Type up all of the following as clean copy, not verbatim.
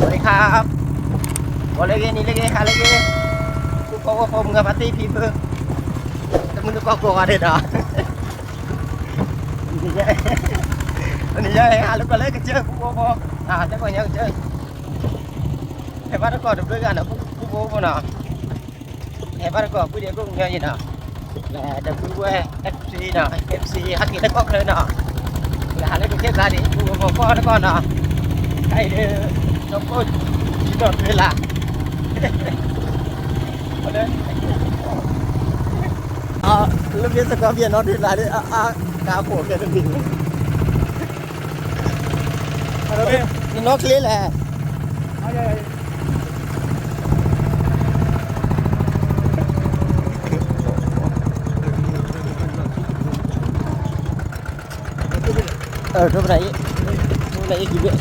วัสดีครับboleh gini lagi hal lagi aku nggak pasti pipe temen tuh kok ada dah ini ya hal kalau kecil aku chắc còn nhớ chơi hay bắt nó còn được đôi gan nó cũng nào hay bắt nó còn cái điều cũng nghe gì nào là WFC nào FC hát cái nó có lên nào là hal nó chết ra đi nó con nào hay nó có chỉ đột về là lúc biết sao có việc nó thì là đấy cá cổ kia nó bị nó clear là chỗ này gì vậy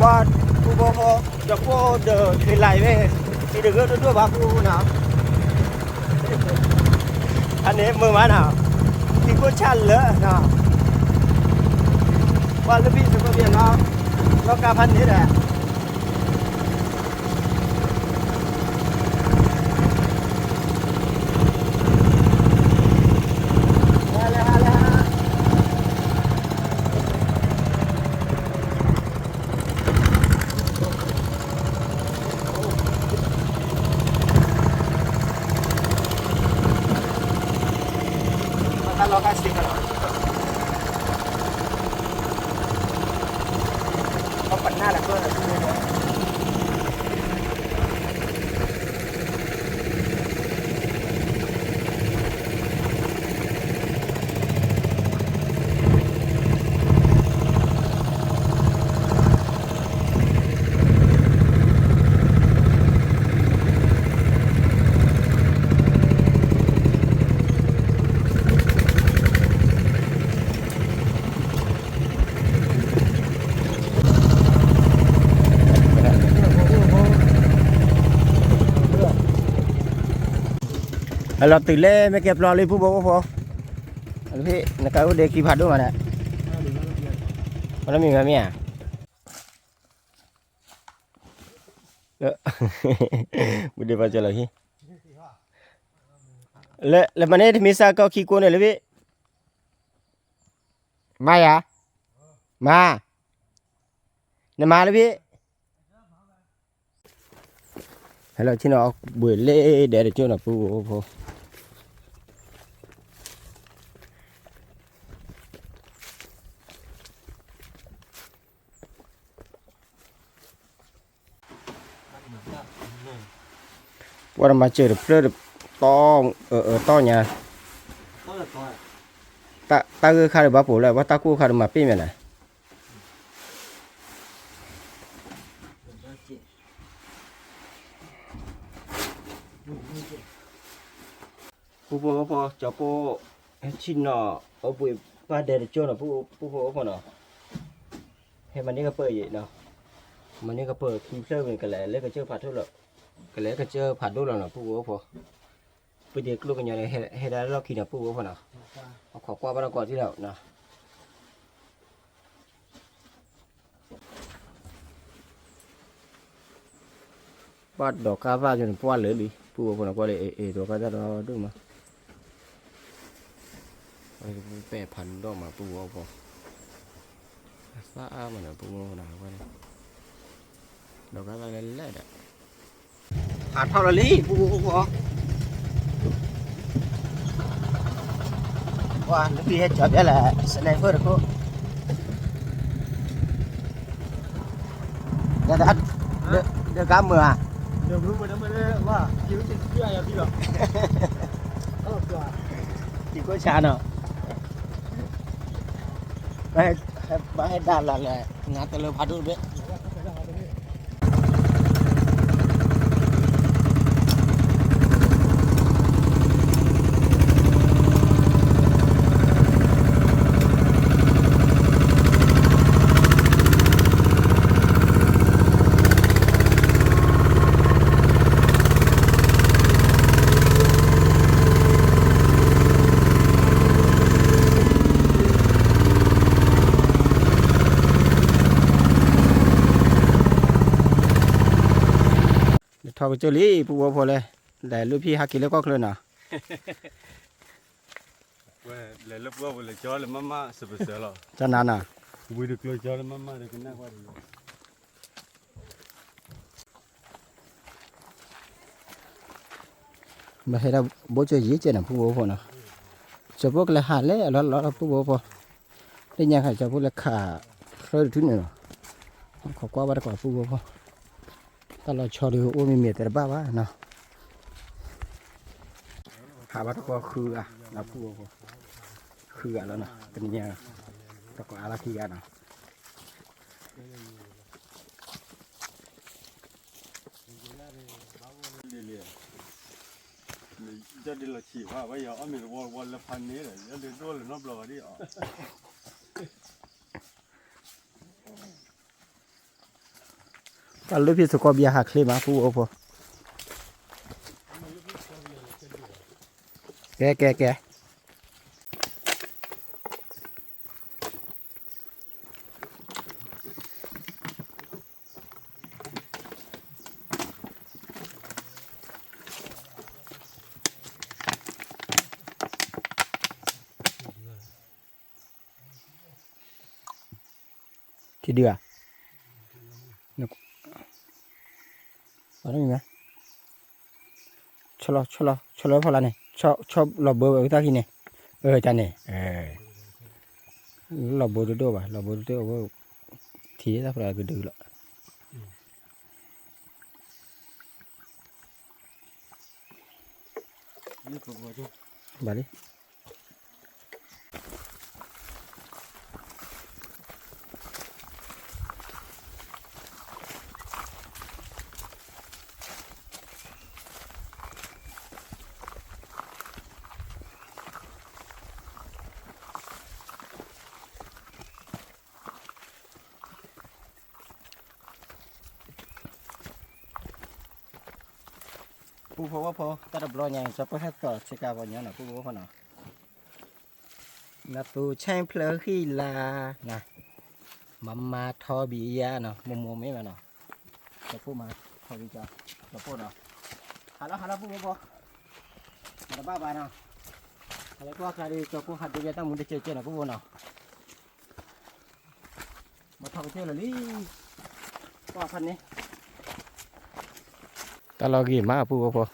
qua cô cho cô đỡ thì lại về thì được đưa bà cô nào anh em mơ má nào thì cô chăn lỡ nào qua lớp biết có việc nó cà phê thế này lokasi kalau pernah lah kauเราตื่นเล่ไม่เก็บรอเลยผู้บอกว่าพอพี่นักการเด็กกี่พัดด้วยมาเนี่ยมันมีไหมเนี่ยบุตรปัจจัยอะไรพี่แล้วมันเนี่ยมีสักก็ขี้โกนเลยพี่มาอ่ะมาเนี่ยมาเลยพี่ฮัลโหลที่น้องบุยเล่เดี๋ยวเจ้าหน้าผู้พอว่าเรามาเจอเพื่อต้องต้องเนี่ยตาคือคาร์บาปูเลยว่าตากูคาร์มาปี้ไหมนะผู้พอจะผู้ชินเนาะเอาไปป้าเดรโจเนาะผู้พอเนาะให้มันนี่ก็เปิดอยู่เนาะมันนี่ก็เปิดทีเซอร์เป็นกันแหละเล็กก็เจอผัดทุกแล้วกันแล้วก็เจอผัดทุกแล้วเนาะผู้พอไปเด็กลูกกันอย่างไรให้ได้เราคิดเนาะผู้พอเนาะเอาขอกว่าบ้านก่อนที่แล้วเนาะบ้านดอกกาฟ้าจนป้อนเลยดิผู้พอเนาะก็เลยดอกกาจะเราดูมาแปรพันดอกมาปูเอาพอฟ้ามันนะปูมันนะว่าดอกอะไรเล่ๆหาดเท่าไรปูพอว่าลูกพี่ให้จับได้แหละสไนเปอร์ก็เดี๋ยวกำมือเดี๋ยวรู้มันไม่ได้ว่าคิวจะเชื่ออย่างพี่หรอกที่ก็ชาเนาะไม่ให้ด้านละเลยงานแต่เราพัดดูเบ้ อก็เจอลี่ปูวัวพอเลยแต่ลูกพี่ฮักกินแล้วก็เคลื่อนน่ะ ว่าเลยลบว่าเลยจอเลยมาสบายแล้ว จะนานน่ะ วิ่งดูเลยจอเลยมาเด็กน่าว่าดี mà hay là bố chơi gì chơi nào phụ bố phụ nào cho bố là hạt lấy là phụ bố phụ đây nhà hay cho bố là khả khơi thứ nữa khó qua bắt quả phụ bố phụ ta là cho được ôm mình mệt ba nào hạ bắt quả khư à là phụ bố phụ khư à đó nè cái nhà ta quả là khi à nàoจะดีละฉีว่าว่าอย่าเอามีวันละพันนี้เลยจะเดินตัวเลยนับรอดิอ๋อ ta lúcพี่สกอเบียหักเลยมาphụ bố phụแกที่เดือนึกว่าได้ไหมชะลอพอละเนี่ยชอบหลบเบอร์ตากินเนี่ยจานเนี่ยหลบเบอร์ดูว่ะหลบเบอร์ดูว่าทีนี้ถ้าพอละก็ดูละ นี่ก็ว่าจะ Balik. Phu phô phô, ta đập lo nhàng cho hết cỏ chỉ cả vào nhớ là phu phô nào. Là tu chen plơ khi là nè, mama thò bị ya nè, mồm mấy mà nè, cho phu mà thò bị cho phu nào. Halo phu phô, ada ba ba nào. Halo phu akan đi cho phu hạt đi ta muốn đi chơi nè phu phô nào. Mà thò chơi là đi, qua phần này. Ta lo gì màปูปู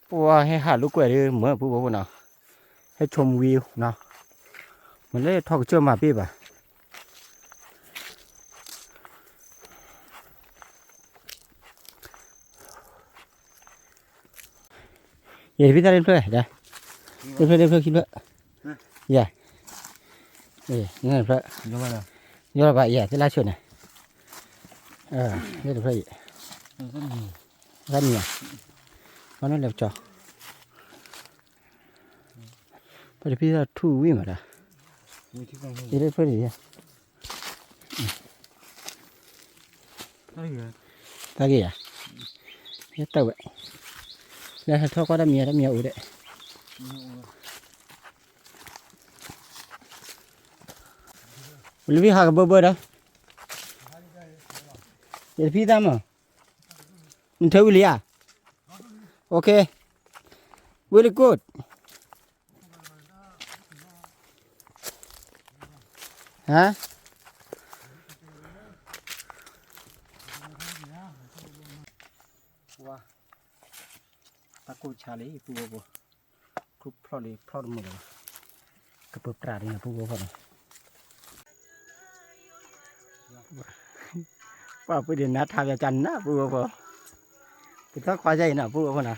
ปูให้หาลูกกล้วยดิเหมือนปูปูเนาะให้ชมวิวเนาะมันเลยทอกเชื่อมาพี่ป่ะอย่าพี่ตาเล่นเพื่อได้เล่นเพื่อคิดเพื่ออย่านี่เล่นเพื่อยอมแล้วยอมไปอย่าที่ลาชนน่ะเล่นเพื่อrất nhiều nó đẹp trò bây giờ bây giờ thu quý mà đã đi đây phải gì ta gì à nhất tàu vậy đây thôi có đam mía ủ đấy Lưu Hà bơi đâu để phi ra mà mình thấy Willie à okay very good hả wow aku cari pugo club proli mulu kepep tradi na pugo pa pa pwede na thagya chan na pugo pa kita kwa jay na pugo pa na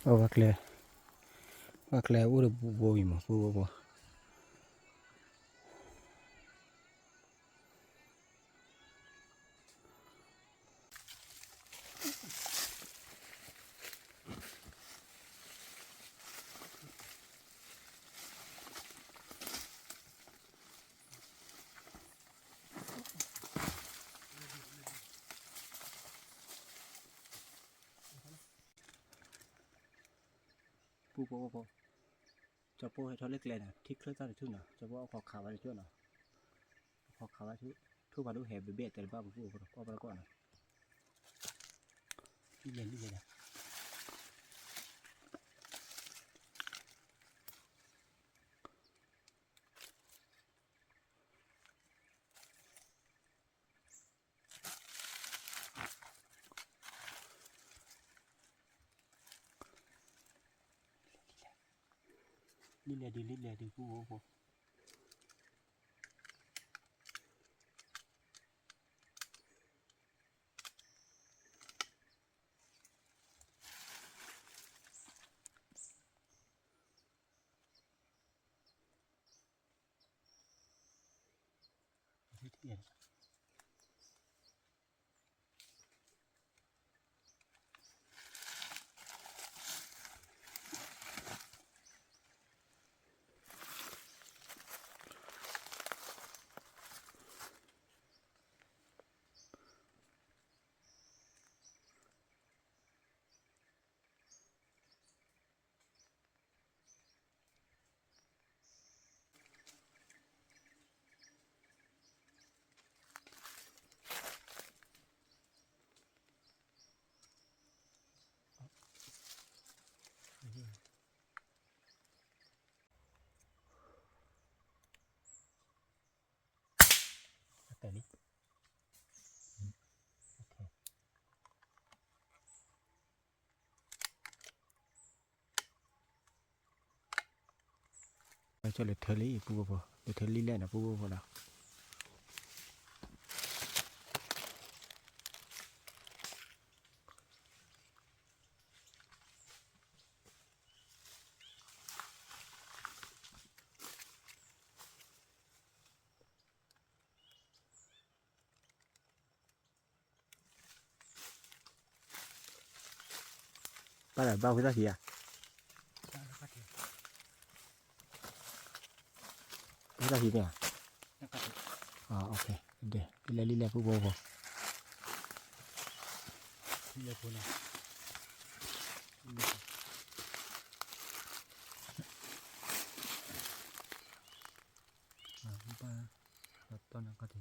oh wakle udah boi mah bu โป้จะโป้ให้ทอดเล็กเลยนะที่เคลื่อนตั้งทุ่นนะจะว่าขอข่าวอะไรช่วยนะขอข่าวอะไรทุกวันทุกแห่เบี้ยแต่บ้าปูก็ไปก่อนนะนี่เลยนะนี่เลยดีปูโป้ที่เดียนแต่นี้cho lịch thời lýปูปูlịch thời lý lên làปูปูnào ba là bao cái gì à cái gì nè ok để lý lênปูปูlý lên nào ba to nó có thể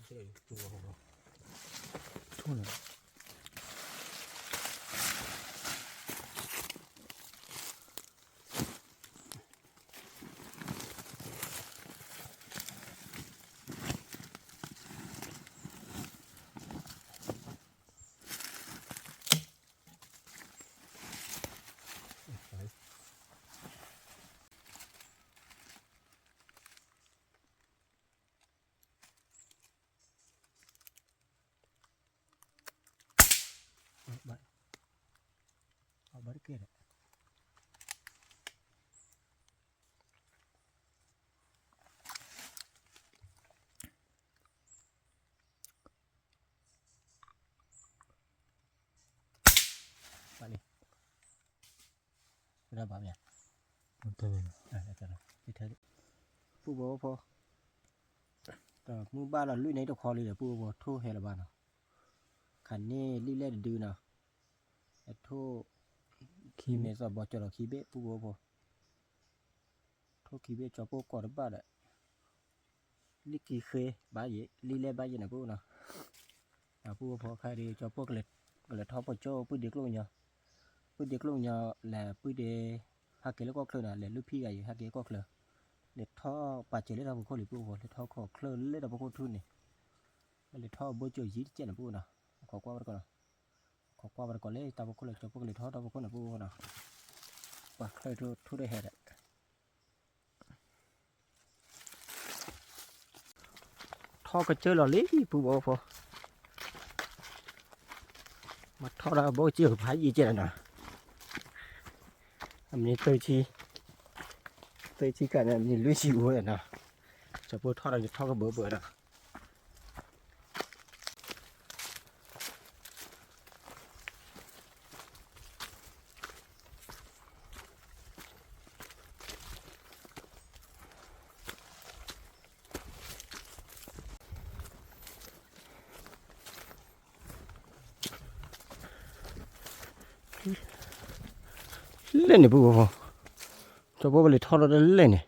chui thôi baru kira balik udah bang ya betul itu tadi pu bawa po mu ba là lưỡi này được kho đi là pu bawa thu hay là ba nào khẩn nè đi lên đưa nào thu khi này giờ bỏ cho là khí bế pu bawa thu khí bế cho po còn ba đấy lý kỳ khê ba gì lý lên ba gì nào pu nào pu bawa khai đi cho po cái thọ bỏ cho pu được luôn nhờ là pu để hai cái nó có khơi là lúc phi cái hai cái có khơi để thọ bà chỉ lấy ra một con lì pu bawa để thọ có khơi lấy ra một con thun này เลยท่อโบเจอยีเจนะปูนะขอกว่าไปก่อนขอกว่าไปก่อนเลยตาบุกเลยจะพวกเลยท่อตาบุกนะปูนะว่าเคยทุได้เหตุท่อก็เจอหล่อเล็กปูบอกพอมาท่อเราโบเจอพายยีเจนะอันนี้เตยชีกันอันนี้ลุยชิวเลยนะจะพูดท่อเราจะท่อก็เบื่อนะเล่นเนี่ยปูพอจะพูดเลยท่อเราเล่นเนี่ย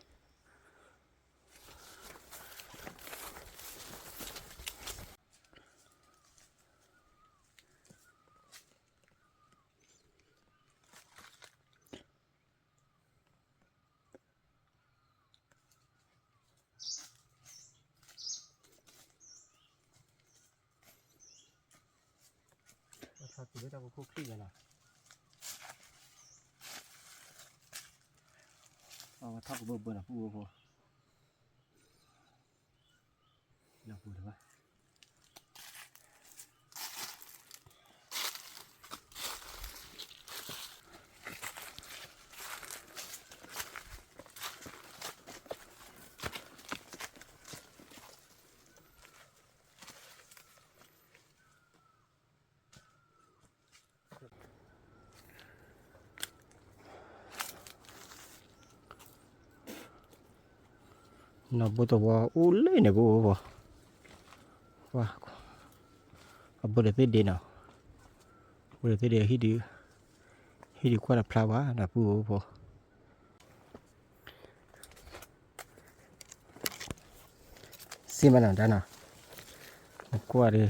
ถ้าติดไม่ได้ก็คุกขี้เลยนะเอาท่อก็เบื่อนะปูพออยากพูดหรือเปล่าnó bố tổ bố u lấy này bố bố wow bố để tới đây nào bố để tới đây khi đi qua là flower là bố bố xin mà làm ra nào qua đi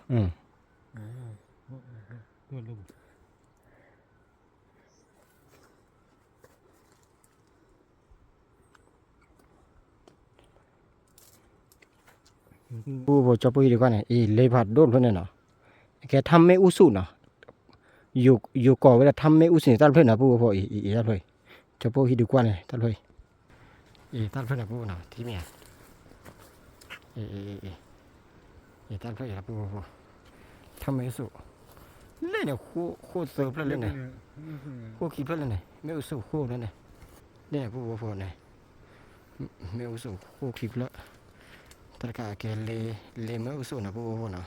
ừปูบอกจะไปดีกว่าเนี่ยเลยผัดโดนเพื่อนเนาะแกทำไม่อุสุเนาะอยู่ก่อเวลาทำไม่อุสุตัดเพื่อนนะปูบอกตัดเพื่อนจะไปดีกว่าเนี่ยตัดเพื่อนตัดเพื่อนนะปูเนาะที่เมียตัดเพื่อนนะปูบอกทำไม่อุสุเล่นเนี่ยโคตรเซิร์ฟเล่นเนี่ยโคตรคิดเล่นเนี่ยไม่อุสุโคตรเล่นเนี่ยปูบอกเนี่ยไม่อุสุโคตรคิดแล้วตะกาแกเลไม่อุสุนะปูบอกเนาะ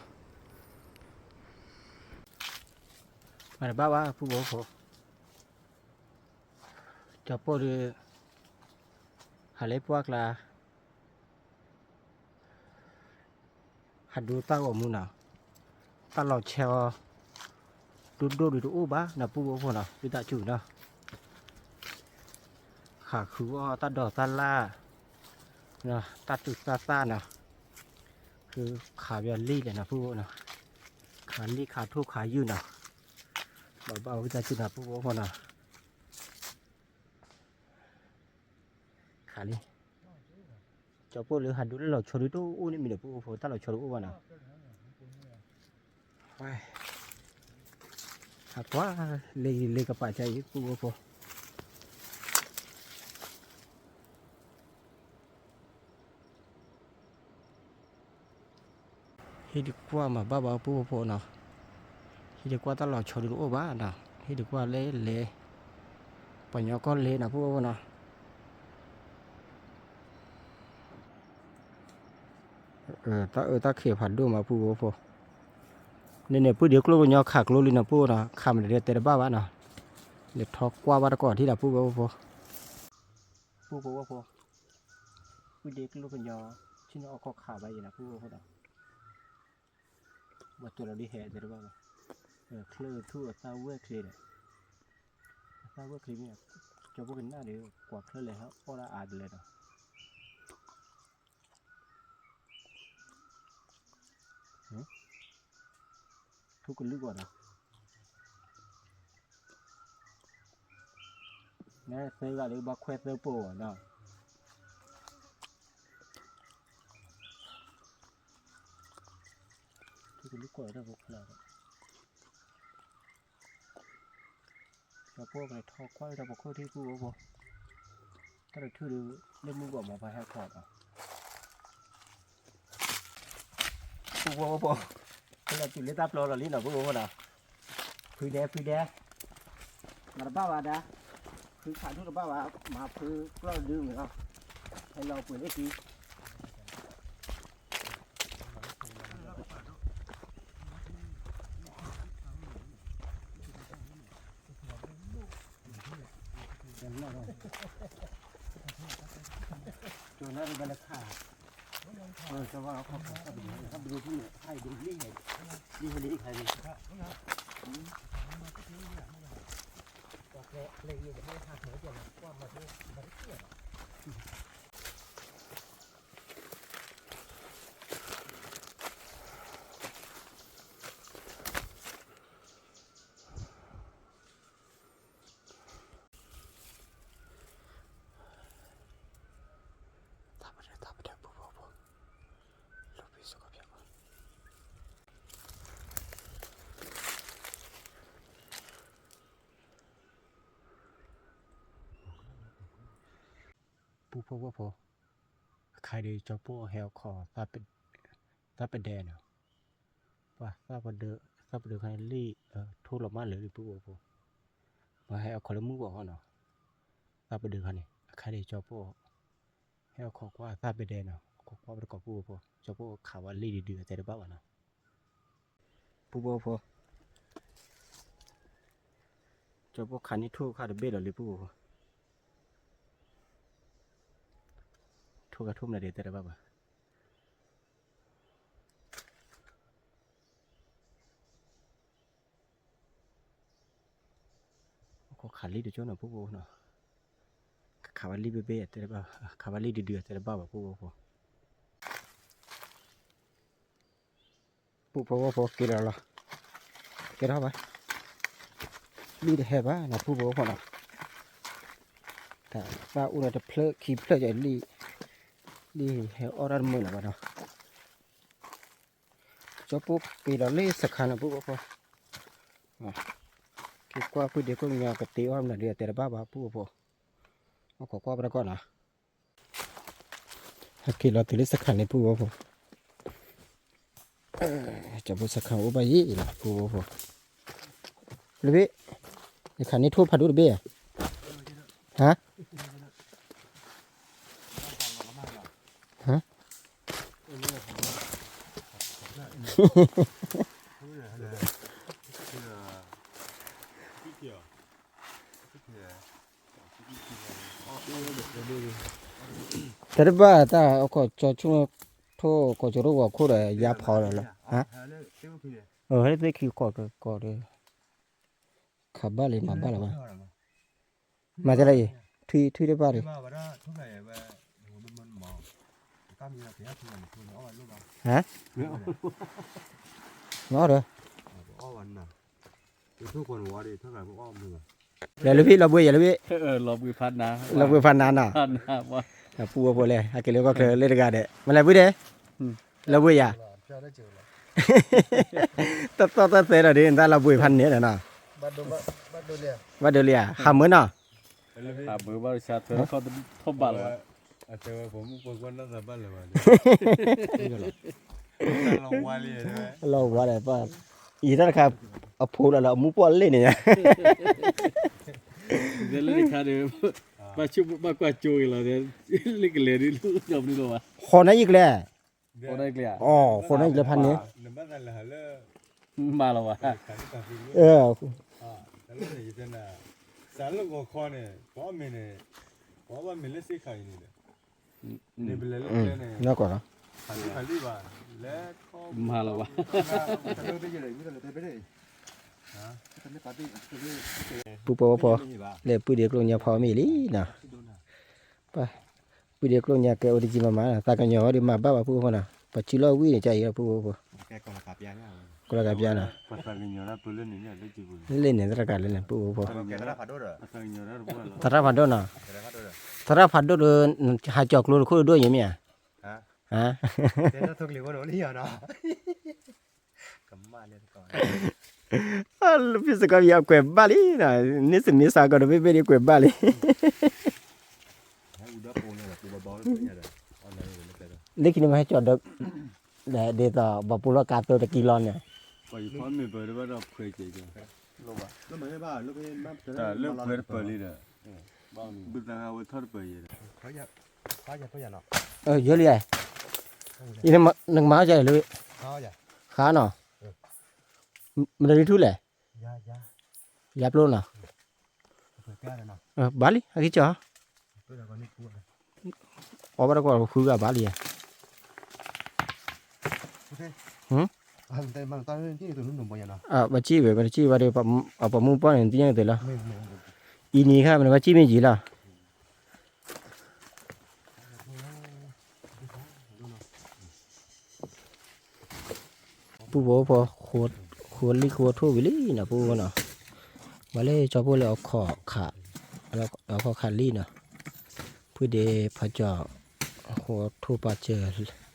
มาบ้าว่าปูบอกจะพูดหาเล็บพวกละหัดดูตั้งอมุนนะตลอดเชลดูอู้บ้านะปูบอกเนาะดูตาจุเนาะขาคือว่าตาดอกตาล่าเนาะตาจุตาซ่าเนาะคือขาเบียรี่เลยนะปูบอกเนาะขาลี่ขาทุกขายืนเนาะเบาๆดูตาจุนะปูบอกเนาะขาลี่จะพูดหรือหัดดูแล้วเราชดดูอู้นี่มีเดี๋ยวปูตาเราชดอู้วะเนาะไปหักว่าเลยกับป่าใจปูพอฮิดีกว่ามาบ้าปูพอเนาะฮิดีกว่าตลอดชดรู้บ้าเนาะฮิดีกว่าเละปัญญาก้อนเละนะปูเนาะตาเขียผัดดูมาปูพอเนี่ยพูดเดี๋ยวกลัวปัญญาขาดกลัวเลยนะปูเนาะคำเดี๋ยวเตะบ้าบ้าเนาะเดี๋ยวทอกว่าบ้าก่อนที่เราปูพอว่าพอพูดเดี๋ยวกลัวปัญญาชิ้นเอาข้อขาไปอย่างนะปูพอเนาะว่าตัวเราดีแห่จะรู้บ้างเคลื่อนทั่วซาเวอร์เคลียร์ซาเวอร์เคลียร์เนี่ยจะพูดกันหน้าเดี๋ยวกว่าเคลื่อนเลยครับเพราะเราอ่านเลยเนาะทุกคนรู้ก่อนนะเนี่ยเซอร์อะไรบ้าแควเซอร์โปเนาะ คือลูกกอดได้บุกแล้วจะพวกอะไรทอควายจะบอกเขาที่กูบอกถ้าเราชื่อเล่นมือบอกมาไปให้ขอดอ่ะกูบอกเราจุดเล็กตับรอเราลิ้นเราบอกว่าน่ะคือแดมาบ้าว่าดาคือขาดทุนบ้าว่ามาคือก็ดื้อเหมือนกันให้เราเปิดได้ทีจนนั้นเป็นราคาจะว่าเขาทำดูที่ให้ดูนี่ไงนี่คนนี้ใครดีเลยยังไม่ทำเหมือนกันว่ามาดูมาเที่ยวปูพอใครดีจะปูเฮลคอถ้าเป็นแดนเนาะว่าถ้าเป็นเดือใครลี่ทุลมาหรือปูพอมาให้เอาคอลมือบอกเขาเนาะถ้าเป็นเดือใครดีจะปูเฮลคอว่าถ้าเป็นแดนเนาะก็ว่าเป็นกอบปูพอจะปูข่าวว่าลี่เดือแต่เดือบ้าเนาะปูพอจะปูขันนี้ทุ่งข้าเดือเบ็ดหรือปูทุกกระทุ่มเลยเดี๋ยวแต่บ้าบ่ก็ขาลีเดือดจ้าหน่อยพวกโบเนาะขาวลีเบ๊ะแต่บ้าขาวลีเดือดแต่บ้าแบบพวกโบพวกกินอะไรกินอะไรลีเดือดแห่บ้านะพวกโบพอเนาะแต่ว่าอุณหภูมิเพลขี้เพลใหญ่ลีเฮออรันมือนะบ้าเนาะจะปุ๊บปีละเล่สักขนาดปุ๊บพอคิดว่าพูดเดี๋ยวก็มีงานกติว่ามันเดือดแต่บ้าปุ๊บพอเอาขอความประกอบนะถ้าคิดเราตื่นสักขนาดปุ๊บพอจะพูดสักขนาดอุบายยี่ละปุ๊บพอเลยพี่ในขันนี้ทั่วพัดดูเลยพี่ฮะแต่ว่าถ้าเอาก็จะช่วยทั่วก็จะรู้ว่าคู่ใดยาพอแล้วฮะให้ได้คิวก็เลยขับบ้านเลยมาบ้านแล้วมาจะอะไรที่ได้บ้านเลยฮะง้อเหรอทุกคนว่าดีเท่าไหร่พวกอ้อมมืออย่าเลยพี่เราบุยอย่าเลยพี่เราบุยพัดนะเราบุยพันนานอ่ะปูปูเลยฮักเกลือก็เคยเล่นกันเด็ดมันอะไรบุยเด้เราบุยอ่ะตัดเสร็จแล้วดิแต่เราบุยพันเนี้ยนะบัดเดลียขำเหมือนเนาะมือบริษัทเขาทบบัตรวะเจอผมคนน่าจะบ้านเลยว่ะเราว่าเลยเราว่าอะไรป่ะอีท่านครับเอาพูดแล้วมุปอลเล่นเนี่ยเดี๋ยวเล่นขาเดี๋ยวมาชุบมากว่าจุยเราเดี๋ยวเล่นกันเลยนี่ลูกจบนี่หรอวะคนนั้นอีกแล้วคนนั้นอีกแล้วอ๋อคนนั้นอีกแล้วพันนี้มาแล้ววะแล้วนี่จะน่ะสารลูกคอเนี่ยพ่อแม่เนี่ยพ่อว่าแม่เล่นสิขายนี่เนี่ยเป็นเล่นเนี่ยน่ากลัวนะขายดีป่ะแล้วมาแล้ววะปูปอพอเลยปูเดียกลงยาพอมีลีนะไปปูเดียกลงยาแกออริจิมาตากันยอดีมาบ้าปูพอนะปัจจุบันวิ่งใจแล้วปูพอแกก็ละกับยาเนี่ยก็ละกับยานะปัจจุบันยอนะปูเล่นนี่เนี่ยเล่นจีบุเล่นเนี่ยตระการเล่นปูพอแกตระพัดด้วยปัจจุบันยอนะตระพัดด้วยนะตระพัดด้วยหาจอกลูกคู่ด้วยยังไงฮะเดี๋ยวทุกเรื่องวันนี้เนาะ พี่สกอยากเก็บบาลีนะนี่สินี่สาก็ไม่ไปเก็บบาลี ให้อุดาโปเนี่ยกูเบาๆเลยเนี่ยเอาไหนเลยแต่ เด็กนี่มาให้จอดเด็กเดี๋ยวต่อบาปูละกาตัวตะกี้ร้อนเนี่ย ไปพร้อมมีเบอร์ว่าเราเคยเจอกัน ลูกอ่ะแล้วมันไม่บ้าลูกเป็นบ้า แต่เลิกเปิดเปิดเลยนะบุตรเขาทอดเปิดเลย เขาอยากเขาอยากเนาะ เยอะเลยอีนี่หนึ่งม้าใจเลย เขาอยาก ขาเนาะมันได้ทุเรศ ยา ยับโลน่ะ เปิดแก้เลยเนาะ บาลีอะไรจ้า เปิดแล้วก็นี่กูเลย อ๋อบ้านก็คุยกับบาลีอ่ะ โอเคแต่บางตอนที่ตัวนุ่มๆไปยังเนาะ บัจีบัจีว่าเดี๋ยวปะมุ้งป้อนอย่างที่ยังเดี๋ยวละ ไม่ อีนี่ค่ะมันบัจีไม่จีละปูโบพอโคตรลิโคตรทั่ววิลีนะปูเนาะมาเลยจอปูเลยเอาขอขาแล้วเอาขอขาลีเนาะพูดเดพระเจ้าโคตรทั่วปาเจอ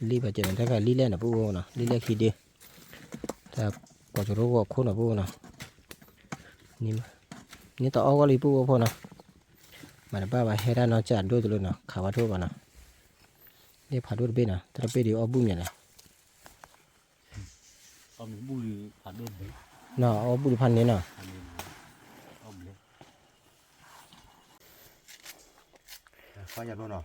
ลีปาเจอถ้าใครลีเล่นนะปูเนาะลีเล่ขี้เดียแต่กว่าจะรู้ว่าคนนะปูเนาะนี่ต่อเอาก็ลีปูพอเนาะมันบ้าว่าเฮด้านอจัดด้วยตัวเนาะข่าวทั่วปะเนาะนี่ผ่าด้วยเบ็ดนะแต่เบ็ดเดียวเอาบุ้มอย่างไร เอาหมูบุรีผัดด้วย เนาะเอาบุญพันนี้เนาะ เอาเลย เขาอยากรู้เนาะ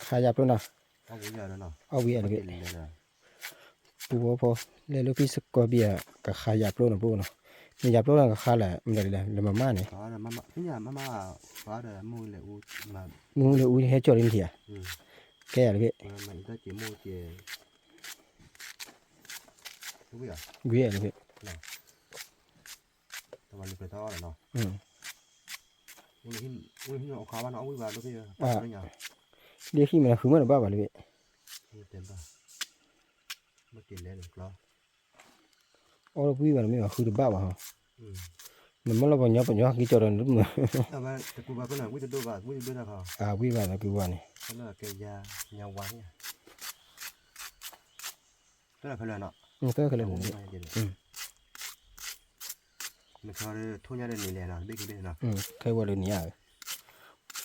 ขายยับด้วยเนาะ เอากูอยากรู้เนาะ เอาเวียนเลย เลยนะ ปูพอเลยลูกพี่สกอเบียกับขายยับด้วยเนาะปูเนาะมียับด้วยกับขาแหละมันเลยเลยมาม่าเนี่ย เขาเดี๋ยวมาพี่ยามาเขาเดี๋ยวมูเลยอูมา มึงเลยอุ้ยให้จอดอินเดียแก่เลย มาอีกแล้วเจมูเจรู้ไหมอ่ะ เวียนเลย แต่วันนี้ไปต่อเลยเนาะ อุ้ยหิ้งเอาขาบ้านเอาอุ้ยบ้านรู้ไหมอ่ะไม่ยัง เรียกขี้มันคือมันบ้าบ้าเลย เต็มป่ะไม่กินเลยหรอกเหรอ เอาเราพี่มันไม่มาคือบ้าบ้าฮะมันเราปัญญากี่จอดนึกมั้ง แต่ว่าแต่กูบ้าก็หน่อยกูจะดูบ้ากูจะดูนะเขา พี่บ้านะคือว่านี่ เขาเลิกเกยยาวันเนี่ยตัวไหนเพลินเนาะ ก็คือเลย มันเขาเลยทุ่งหญ้าเลยนี่แหละเนาะเด็กๆเนาะ เคยว่าเลยนี่อ่ะ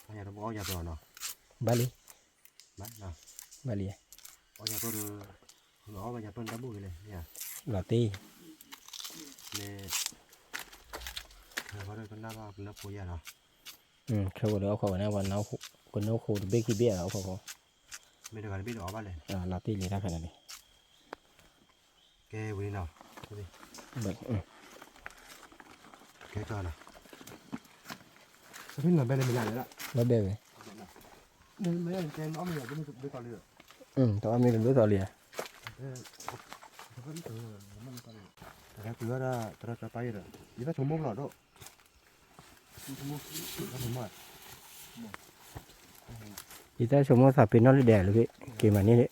ทุ่งหญ้าเราบอกยาตัวเนาะ บาลี บ้านเนาะ บาลี เอายาตัวเนาะมันยาตัวดับบุ้ยเลยเนี่ย ลาตี เนี่ยเขาเลยก็น่าว่าเป็นนักปุยเนาะ เคยว่าเราเขาเนี่ยวันน้าคนน้าโคตรเบกี้เบี้ยเราเขา ไม่ได้การบินออกบ้านเลย ลาตีเลยได้ขนาดนี้ แกวิ่งเนาะดูดิ แบบ แกจอเนาะพี่หน่อยไปเลยไม่ได้เลยละ แล้วเบล นี่ไม่ได้แกงอ้อมเหลือก็ไม่ได้ก่อนเลย แต่ว่ามีกันด้วยต่อเลย แต่คือว่าถ้าจะไปเลยยี่สิบชั่วโมงหรอด้วยชั่วโมงชั่วโมง อีแต่สมมติถ้าเป็นนอริแดเลยเกมอันนี้เลย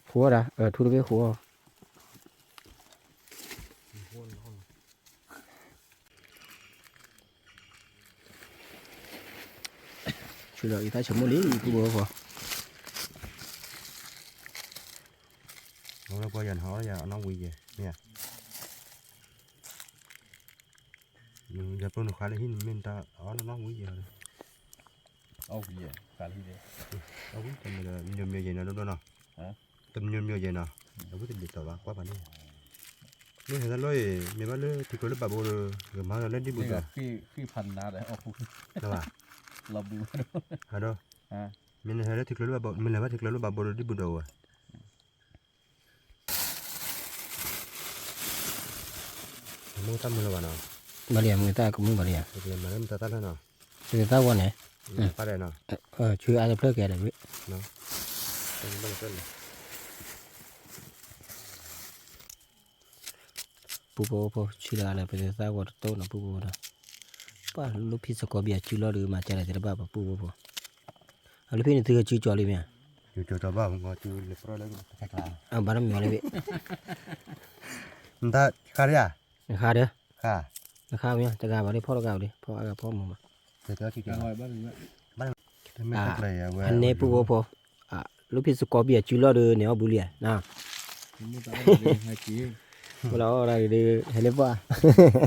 ขัวนะทุเรศขัวช่วยเราอีแต่สมมตินี้กูบอกว่า nó qua dần họ giờ nó quỳ về nè giờ tôi nó khai lên hin mình ta ở nó quỳ về rồi เอาไปเลยการที่เดียว đâu biết tầm nhiều nhiều gì nữa đâu nào tầm nhiều gì nào đâu biết tìm tàu quá bạn điนี่เห็นแล้วมีบ้านเลยที่เขาเล่นบาโบเลยเดี๋ยวมาเล่นที่บุญ พี่พันนาเลยเอาพูด นะว่ะ เราบู ฮะดูมีเห็นแล้วที่เขาเล่นบาโบมีอะไรบ้างที่เขาเล่นบาโบเลยที่บุญเดียวอ่ะมึงทำมึงละวันเนาะ บาลีมึงตากูมึงบาลี เดี๋ยวมาเล่นตาตาแล้วเนาะ คือตาวันไหน ไปได้เนาะ ชื่ออะไรเพื่อแกเลยวิ เนาะเป็นบ้านเพื่อน ปูโป้ชื่ออะไรเป็นตาวัดโตนะปูโป้นะป้าลูกพี่สกอเบียชื่อล้อหรือมาเจออะไรแต่บ้าปูโป้เอาลูกพี่นี่ถือชื่อจอลีไหม อยู่จอบ้ามึงก็อยู่เล็บร้อยแล้วก็แค่กลาง บ้านมีอะไรวิ มันตาขาดอ่ะ ข้าเด้อ ค่ะ ข้าวเนี่ยจะกาบอะไรพ่อเรากาดิพ่อพ่อมึงมา เดี๋ยวที่ กลางวันบ้านนี้ ไม่ตักเลยอ่ะ อันนี้ปูโป้ ลูกพี่สกอเบียจูลอเดอเนี่ยบุเลียนะ มุตาเลยให้กี้ เราอะไรดีเฮเลว่า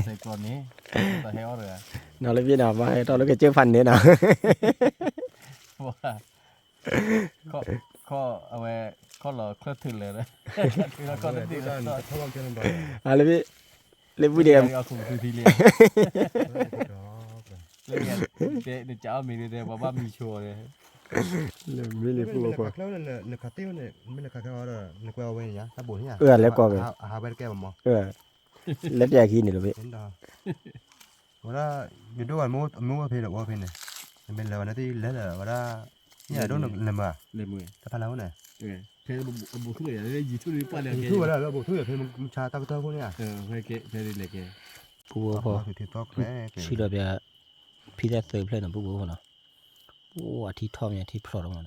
ใส่ก่อนนี้ตาเฮลเลย เราเลยพี่นามาให้ตอนเราก็เจอพันเนี่ยนะ ว่าข้อเอาไว้ข้อหล่อเคลื่อนถึงเลยนะคือเราก็ได้ดีแล้ว ทดลองเจอมันบ่ อะไรพี่เล็บวิเดียม เอาสูงคือทีเรียนเล่นกันเดี๋ยวจะเอามีเดี๋ยวว่ามีโชว์เลย เล็บวิเดียมพูดว่า แล้วเนี่ยคาเตี้ยเนี่ยไม่เนี่ยคาเตี้ยเนี่ยกว่าเว้ยเนี่ยถ้าบ่เนี่ย แล้วก็ หาไปแก้บ่ เล็บแยกขี้นี่เหรอพี่ เห็นดอกว่าอยู่ด้วยมูเพลว่าเพลเนี่ยเป็นแล้วนะที่แล้วว่าเนี่ยโดนเลยมา เลยมือ ถ้าพาแล้วเนี่ย เพลงบุกเลยได้ยีทุเรียนปั้นเลย ทั่วแล้วแล้วบอกทั่วเพลมันชาตะกตะพวกเนี่ย เพลงเพลงเล็ก พูดพอ ถือตอกแม่ ชื่อเราเป็นพี่ได้เซิร์ฟเลยนะพูดว่าเนาะโอ้อาทิตย์ทอมเนี่ยที่พลอดออกมา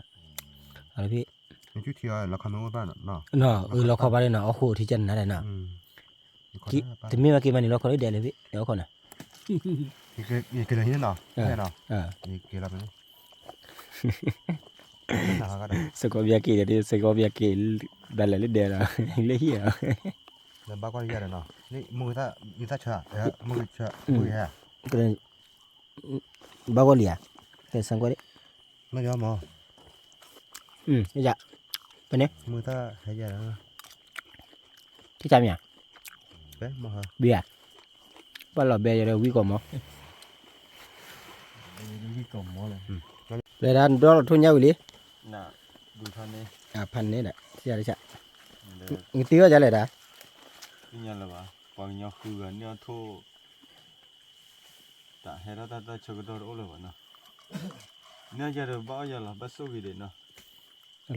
อะไรพี่ มันชื่อเทียเราคำนวณบ้านเนาะ เนาะเราเข้าไปเลยเนาะโอ้โหที่จันนั่นแหละเนาะกี่แต่มีมากี่วันนี้เราเขาได้เดือนเลยพี่เดี๋ยวก่อนนะ อีกเลยนี่เนาะแน่เนาะอีกเราไปสกอเบียกี่เดี๋ยวสกอเบียกี่ดันเลยเดือนละเลยเหี้ย แล้วบ้าก็เยอะเลยเนาะนี่มือถ้าเชื่อมือเชื่อมือแห่ ก็เลยบ้าก็เลียแต่สังกัด ไม่ยอมมั้ง นี่จ้ะไปเนี่ย มือถ้าใช้ยาแล้ว ที่จำยัง เป๊ะมาฮะ เบียบ้านเราเบียจะวิ่งก่อนมั้ง ๆนี่กล่อมมอเลย เลยด้านดอลทุ่งยาวอีหลี น่ะดูท่านนี้ พันนี่แหละที่อะไรจ้ะงี้ตีว่าจะอะไรได้ นี่ยันละวะปองยอคือกันเนี่ยโทแต่ให้เราตัดชกดอร์โอเลยวะเนาะเนี่ยจะบ้าอย่างละบัสโซวิเดเนาะ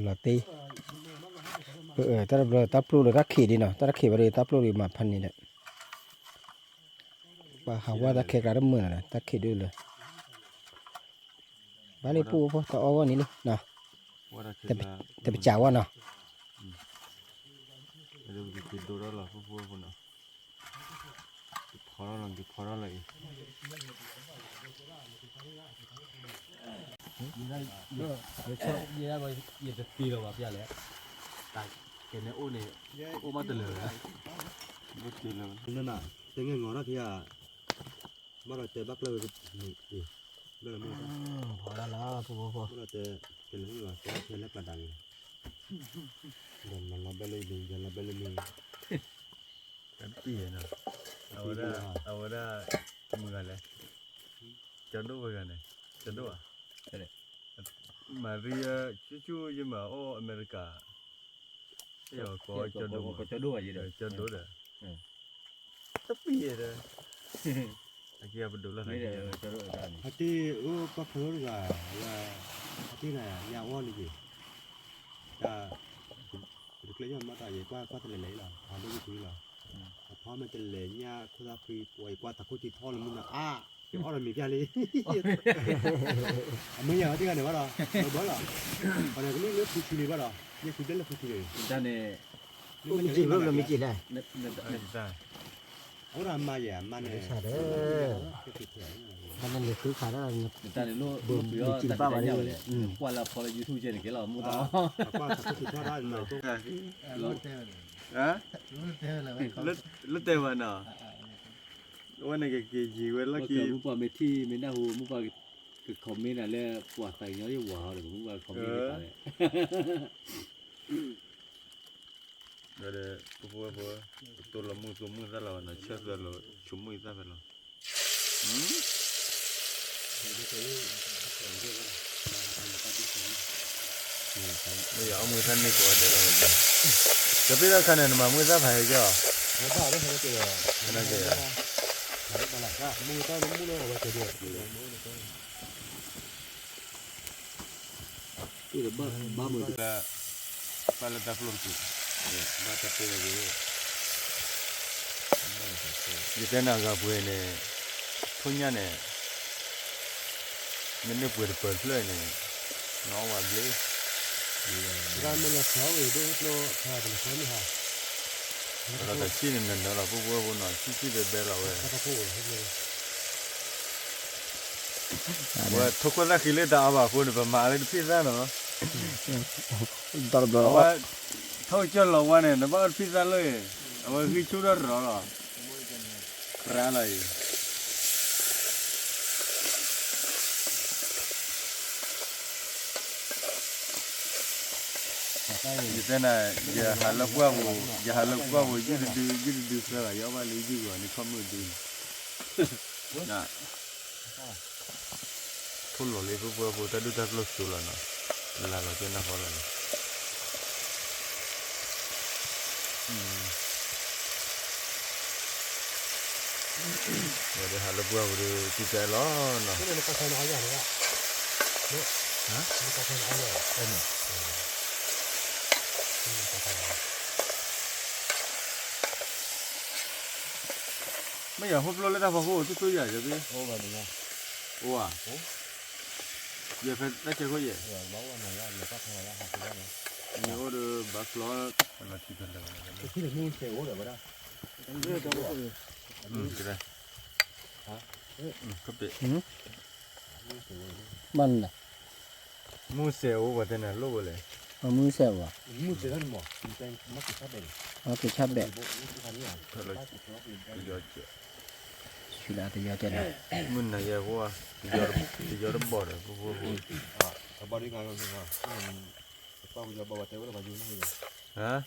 เราตีแต่เราตับปลูเลยก็ขี่ดีเนาะแต่เราขี่ไปเลยตับปลูเลยมาพันนี่แหละว่าหาว่าตะเคียนกระเมื่อนะตะเคียนด้วยเลยบ้านนี้ปูพอต่อว่านี่เลยเนาะแต่ไปจ่าว่าเนาะ เดี๋ยวกินดูแล้วล่ะพวกคนเนาะพอแล้วลองกินพอแล้วเลยยี่ได้เยอะยี่ได้ไปยี่จะตีเราแบบยังไงแต่เกณฑ์โอ้เนี่ยโอ้มาตลอดเลยไม่ตีเลย นั่นน่ะแต่เงี้ยงอนะที่อ่ะมาเราเจอบักเลยนี่เริ่ม พอแล้วล่ะพอ มาเราเจอเป็นเรื่องว่าเจอเล็บกระดังมันรับไปเลยดีจะรับไปเลยมี กันปีเนาะเอาได้มือเลยจะดูไปกันเลยจะดูอ่ะมาเรียชูๆยังมาโออเมริกาเดี๋ยวก็จะดูอะไรเดี๋ยวจะดูเด้อจะปีเลยไอ้เกี่ยบดูแล้วไงจะดูอะไร ฮัตตี้ก็เพิ่งว่าฮัตตี้น่ะยาวนี่สิแต่เด็กเล็กมาแต่ยังกว่าทะเลเลยล่ะทำได้ดีล่ะเพราะมันจะเหล่ยาคุณอาคุยป่วยกว่าตะคุติท่อลมุนอ่ะเดี๋ยวอะไรมีแค่นี้มึงอย่างที่กันเนี่ยว่าหรอไม่บอกหรอตอนนี้ก็เลือกคุยเลยว่าหรอเนี่ยคุยได้แล้วคุยเลย ด้านนี้ มีจีบเรามีจีบได้ ได้ โอ้รามาอย่ามันเนี่ย มันนั่นเลยคือขาดอะไร ด้านนี้โน้ตเยอะแต่ได้ยาวเลยว่าเราพอเรายูทูบเจนกี่เรามุดเอา ว่าตะคุติท่อได้หน่อยก็ ฮะลุเตวันเนาะวันนี้กี่จีวันละกี่มุปาเมที่ไม่น่าหูมุปาคือคอมเมนต์อะไรปวดใส่เงาอยู่ว้าวเลยมุปาคอมเมนต์อะไรเดี๋ยวพวกตัวละมือซะแล้วนะเชื่อซะแล้วชุ่มมือซะไปแล้วไม่เอามือท่านนี่ก่อนเดี๋ยวเราจะไปแล้วคันนั้นมามือซะไปเจ้า แล้วก็ได้ให้เจอ นั่นเอง แล้วก็ละมือต้นมือเลยว่าจะเดือด itu ba mu da pala da flor tu ba ta pe ge ye de na ga bwe ne thonya ne ne bwe de pe ple ne no wa ble ra me la sa we do no ha de so ni ha ra da chi ne na la bu bu na chi de be la we ta ko he le wa thokla ki le da ba ko ne ba ma le phi sa no Dor Apa thau cho lo wa ne na ba pizza lo ye. Apa ki chu da ro lo. Kra la ye. Jadi na ya halap gua jadi kra ya ba le ji gua ni kamu di. Nah. Full lo le gua tadi dah lo sulah na. Lalu je nak orang. Jadi halap gua udah tiga lo na. Ini lepas saya nak ajar ya. Hah? Lepas saya nak ajar. Ini. Mấy giờ hút lô lên ta vào hồ tôi giờ rồi biết. Oh, bagus. Ủa à? Giờ phải đã chơi có gì? Rồi báu này là lepas saya nak ajar. Nhiều được bác lo là chỉ cần là. Cái này mua xe ổ rồi đó. Cái đây. Hả? Cấp bị. Mình này. Mua xe ô vào tên là lô rồi. Mua xe à? Mua xe đó mà. Mình mất cái sát đây. Okay, chắp bẹ. Thật là giờ chưa. Chỉ là từ giờ trên này. Mình này giờ qua. Giờ nó bỏ rồi. Bỏ đi ngang rồi. Bao giờ bỏ teo là bao nhiêu nó Hả?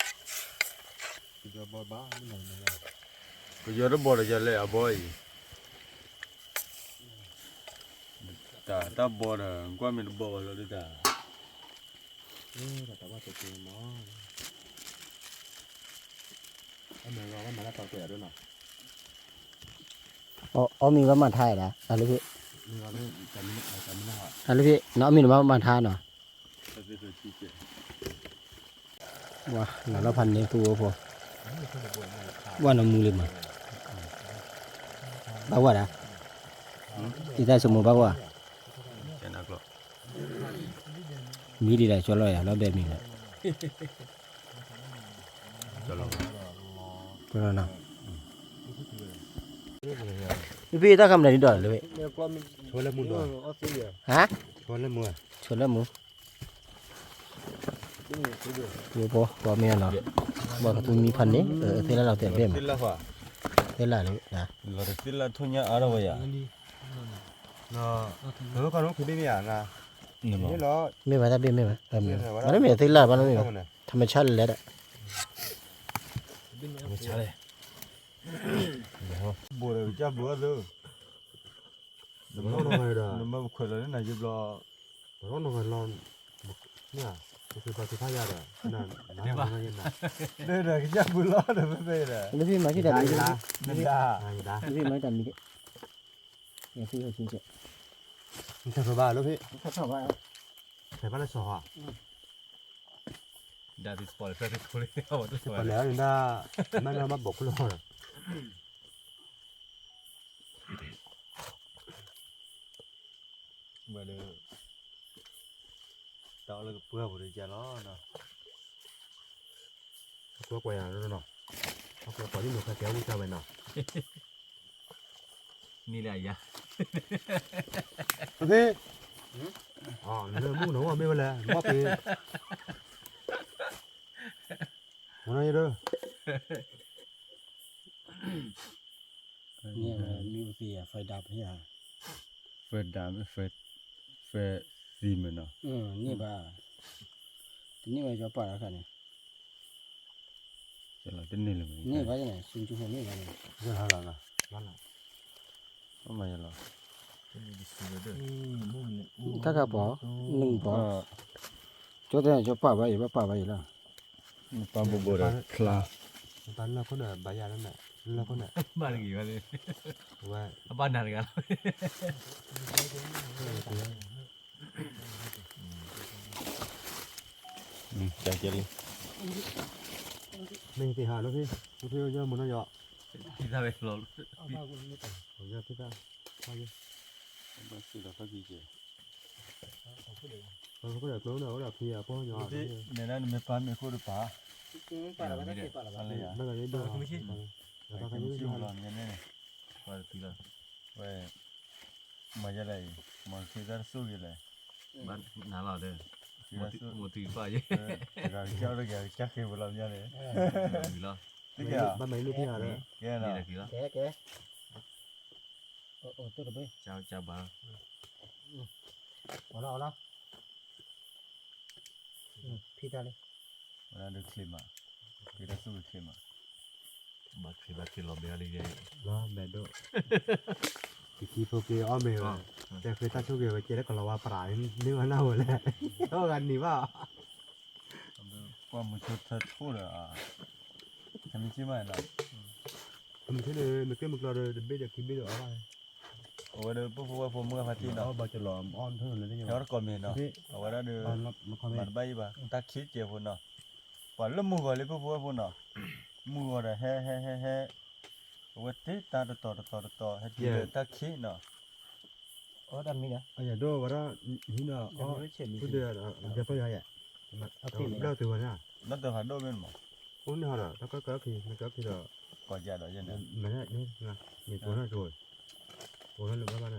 giờ bỏ bá cái này. Giờ nó bỏ rồi giờ lại à boy. Ta bỏ rồi. Qua mình bỏ rồi đi ta. Là tao bắt được nó. Anh này nó mà tao quẹt rồi nè. Mình vẫn bàn thai đã. Lúcพี่ Nó lúcพี่nóมีหรือว่าbàn thaiเนาะ Wah, nóพันนี้ตัวพอว่าน้ำมือเลยมั้งบ้าว่าด่ะที่ได้สมุนบ้าว่า Cái nào rồi? มีดีได้ช่วยเลยอ่ะแล้วแบบนี้เลย Cho lo. ก็แล้วนะพี่ต้องทำอะไรนิดหน่อยเลย thôi là mua rồi. ฮะ Thôi là mua. ชวนแล้วมึงอยู่พอมีอะไรบอกว่าตัวมีพันนี้เท่าไรเราเตะเบี้ยมั้ย Tin là hả? เท่าไรเลยนะ Là tin là thôi nhá ở đâu vậy? Nó nó con nó cứ đi à ngà. Nè mà. Thế nó ไม่มาถ้าเบี้ยไม่มามันไม่มีเท่าไรมันไม่มี không này. ธรรมชาติเลยแหละ Nó chả đây. Bùa rồi cha bùa rồi. Nó này rồi. Nó mà khỏe rồi này giúp lo. Nó này lo. Nè, cái bao cái thay ra rồi. Nè, nó này nè. Đây là cái cha bùa lo rồi mới về rồi. แล้วพี่มาที่ไหน Đây พี่ là. นั่นด่า Đây là. พี่มาจากนี้เนี่ยพี่เขาจริงจัง Mình sẽ phải ba lúc ấy. เขาชอบว่า Phải bắt nó sò à? ด่าติดสปอร์ตเพื่อนที่คุยเอาตัวสวย Còn nếu người ta mang ra bắt bột cái lò rồi. mà được tạo là bùa của cha nó nè. Có quay à nó nọ. Có có đi một cái kéo đi sao vậy nọ. นี่แหละยะ Ok. Nó mua nó mà bên là bóp đi. Nó nói đâu. เนี่ยมีอุปสรรคไฟดับเนี่ย เฟดดามเฟดซีมันเนาะ นี่บ้าทีนี้ว่าจะปาแล้วกันเนี่ย จะเราเป็นนี่เลย นี่ว่าจะไหนซุ่มจุ่มนี่กันเนี่ย Nó hả là nè. Nó là. ทำไมล่ะ ถ้ากระป๋อหนึ่งป๋อจุดเนี่ยจะปาไว้ป่าไว้แล้ว ปาบูบูเลยคลา Bán là có nè bài già đó nè. Là có nè. บ้านกี่วันเลย Và บ้านนานกัน จังเจริญ mình thì hà nó đi. Nó theo cho một nó nhỏ. ที่ทำให้เรา Rồi ra tiếp ra. Bao nhiêu? บ้านสุดแล้วก็ดีเจ Còn có đẹp lớn đâu, có đẹp thì có nhỏ. เนี่ยนั่นไม่ปานไม่คู่หรือเปล่า ปาแล้วก็ได้ปาแล้ว อะไรอ่ะ Nó là cái đường. Nó ก็ cái ไม่ cái ชิว đường. ร้อนกันแน่ว่าตีละว่ามาจะไรมาคือการสู้กันเลยบ้านหนาเราเด้อคือ một tỷ phải chứ cái cháu đó kìa chắc khi một lần nha này vì lo cái kìa ba mấy lúc nào đấy cái đi nào là kì đó kế tôi được đi chào chào bà ở đó phi ra đi bà được khi mà cái đóสู้khi mà bà khi lo bé đi cái lo mẹ độ thì phụ kia ở mẹแต่คือถ้าช่วยไปเจอแล้วก็เราว่าปลาเนื้อเน่าเลยเท่ากันนี่ว่า qua một chút thật khô rồi à em chỉ mà là มันใช่เลยมันก็มันเราเดินไปเด็กกินไปเดี๋ยวอะไร ở đây bố bố bố mưa phát tin เรา đó บาจะหลอมอ้อนเท่านั้นเลย theo đó còn miền đó ở đây được มันคอมเมน bạn ต์ bay bà ta khí chiều phun nào quả lớp mưa gọi lấy bố bố phun nào mưa rồi he ở tít ta to hết chiều ta khí nào ở đằng này nè ไอ้ยาดูว่านี่เนาะอ๋อพูดเดี๋ยวจะไปยังไงเราตัวน่ะ nó từ phải đôi bên mà อุ้นเหรอแล้วก็คือมันก็คือ còn già đó chứ nữa มันนี่นะนี่ตัวนั้นrồiตัวนั้นหรือว่าอะไร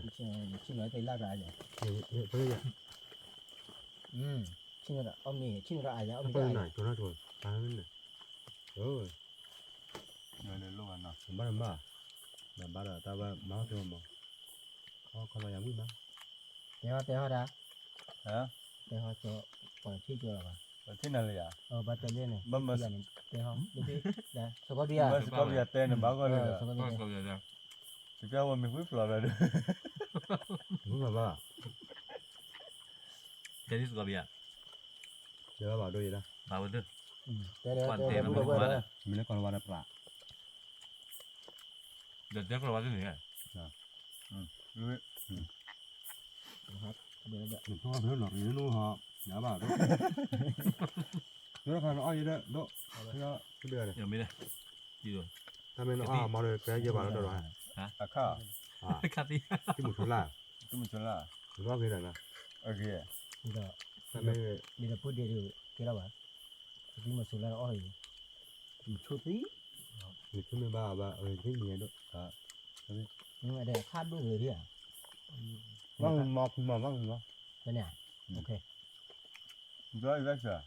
xin nói thấy la gà vậy นี่ตัวนี้ xin nói ông này xin nói ai vậy ông ตัว này ไหนตัวนั้นrồiตายนั่นน่ะเออ người đến lúc nào บ้านบ้าบ้านแต่ว่ามาตัวมั้งเขามาอย่างนี้มั้ง téo đã hả téo cho còn chi chưa là ở thế nào vậy ba tên đây này bấm mà téo đúng thế đây sao có bia bấm có bây giờ tên là báo coi là sao có bia thì cho mình quyết là được รู้ป่ะว่า cái gì gọi bia เดี๋ยวบอกด้วยนะ bảo được téo Quan téo tiền téo mà bữa mình bữa quáมีแล้วก่อนวันปลา đợt trước là bao nhiêu này lui เดี๋ยว หนุ่มพ่อเพื่อนหลอกอยู่นู่นฮะอย่าบ้าด้วยแล้วใครมาอ้อยเด้อด้วยแล้วก็เดือดเลย nhiều mấy này gì rồi ถ้าไม่อ้อมาเลยแกเยอะกว่าแล้วเดี๋ยว à khá cắt đi ที่หมุนชุนล่า tôi mình chọn là หรือว่าคืออะไรนะ ở kia bây giờ ถ้าไม่ bây giờ phút đi được cái đâu ạ đi mà xuống là oi một chút tí หรือชุนไม่บ้าว่าที่เมียด้วย nhưng mà để khát đuôi người đi à ว่างมองคุณมองว่างคุณมอง đây nè ok rồi vậy sao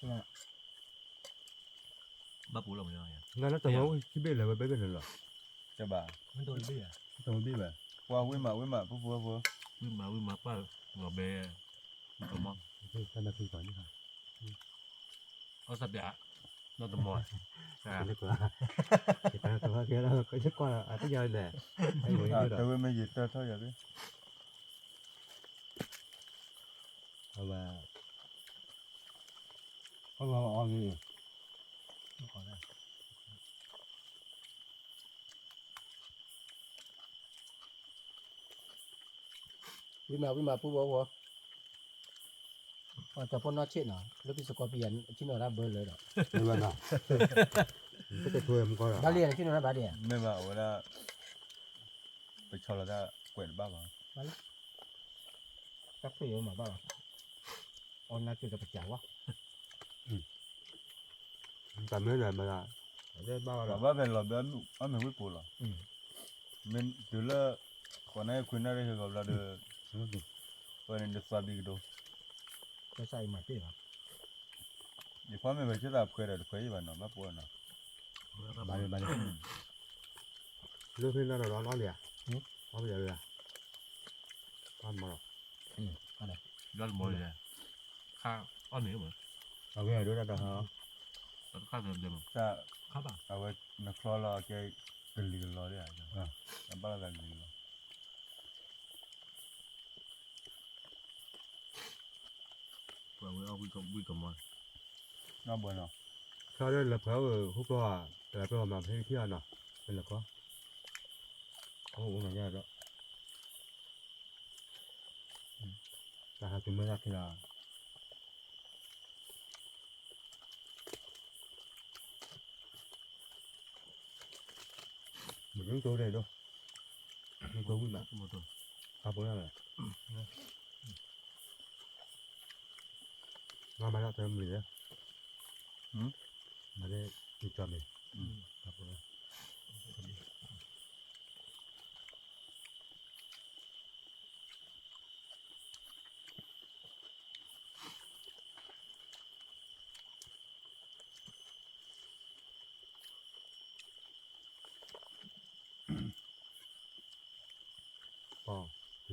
nhưng mà bắp bún lồng nhau nhỉ งั้นแล้วแต่ว่าที่เบี้ยเลยไปเป็นเลยหรอ cho bà mình tôi đi à แต่ว่าเบี้ย qua với mà vừa với mà qua ngò bè có mong ท่านนักศึกษานี่ค่ะ có sập đá nó tầm mỏi เล็กกว่าแต่ว่าแกเราก็ชักกว่าอาจจะยังแหละไอ้หมวย à นี่หรอ tôi mới gì tôi thôi vậy เพราะว่าอ้อนี่ khỏi ra với mà phu bố cho con nó chết nào lúc cái scorpion chứ nó ra bơiเลยrồi ไม่ว่าน่ะก็จะช่วยมันก็หรอ ba liền chứ nó ra ba liền nên mà ở đây phải cho là ra quẹt bác à các phi mà bao on na chưa được chảo quá แต่ไม่เลยมาละได้บ้าหร là อ bác về là bé ăn mình quyết bù là mình từ là còn này khuyên ra đây thì gặp là được còn nên được xóa bị đâu cái say mà tiếc à thì phải mình phải chứ là quẹt được quẹt gì mà nó bác bù nó บาเลยเรื่องที่เราร้อนเลยอ่ะเอาไปเลยอ่ะทำมาหรอ rất mỏi rồi kha con nữa mà เอาไปด้วยนะฮะ nó khác rồi mà ta khá bảo à vậy nó khó là cái lì lò đấy à nó bao là lì lò và với ông quy cầm mỏi nó buồn nào เขาได้รับเขาฮุบล้อแต่ไปมาให้เที่ยวเนาะเป็นหรอก็โอ้โหมันยากแล้วแต่หากินไม่ได้ที่ละเหมือนเรื่องตัวเลยด้วยเรื่องตัววิ่งมา một tuần ครับผมนั่นแหละมาแล้วเติมเหลือมาได้จุดจอมเลยครับผม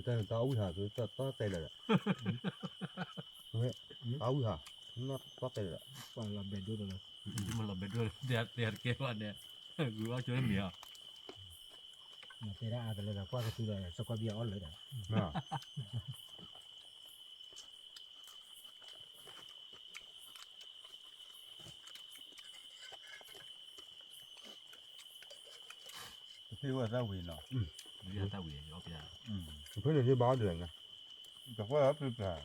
แต่ตาอุ้ยหาคือตาเตะเลยเฮ้ยตาอุ้ยหาน่าตาเตะเลย ว่าเราเบ็ดดูเลย มันหลบไปด้วยเดี๋ยวเกวันเนี่ยกูว่าช่วยเมีย มาเตะได้กันเลยแบบว่าก็คือเลยสกอเบียออนเลยนะ น่ะที่ว่าจะวินเนาะ เรียกตาเวียเอาไปได้ เพื่อนที่บ้านเดือนนะ แต่ว่าเป็นแบบ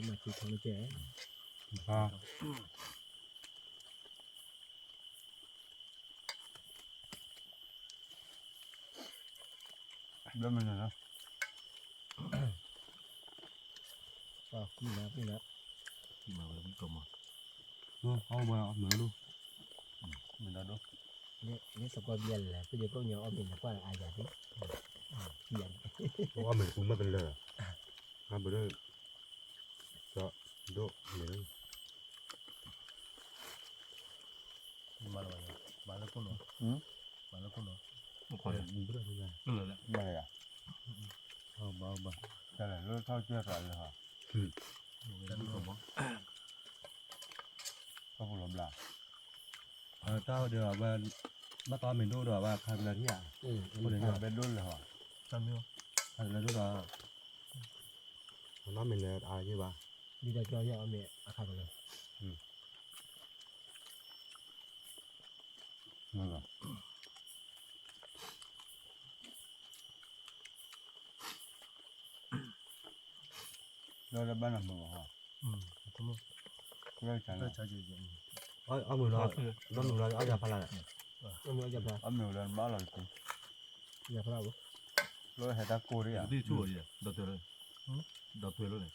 มาคือของแจ๋ อ่าเรื่องมันนะ ก็นี่นะ ที่มาเลยมันกลมอ่ะ เอาไปเอาเหนือดู มันนะดู นี่สกอเบียแหละคือเดี๋ยวก็ยังเอาเป็นกว่าอาญาที่เขียน เพราะว่าเหมือนคุณมาเป็นเลยอ่ะไปเลยจะดูเหนือ มาเลยมาแล้วคุณเหรอมาแล้วคุณเหรอมันค ไป น มีเพื่อนยังไง นั่นเลยแหละ ไม่อะเอาบ้าแต่ละรถเข้าเชื่อกันเลยฮะ ไม่ได้ดูกลมอ่ะ เขาพูดลมละ เจ้าเดี๋ยวว่ามาตอนเหมือนดูเดี๋ยวว่าใครเป็นอะไรที่อ่ะ พูดถึงเป็นรุ่นเลยฮะ จำไม่ได้ ใครเป็นอะไรดูเดี๋ยวน้ำเป็นอะไรอะไรใช่ปะ ดีเดี๋ยวจะเอาเมียอาคาเลย นั่นแหละเราบ้านเราฮะ คุณลูก เรื่องฉัน ก็ใช้จริง เอามือเราน้ำมือเราเอายาพารา ก็มีอาญาพระ เอาเมื่อเดือนบ้านเราจริง อาญาพระวะ รถเหตุกูดิอ่ะ ที่ชั่วดีดอกเตอร์ดอกเตอร์เลย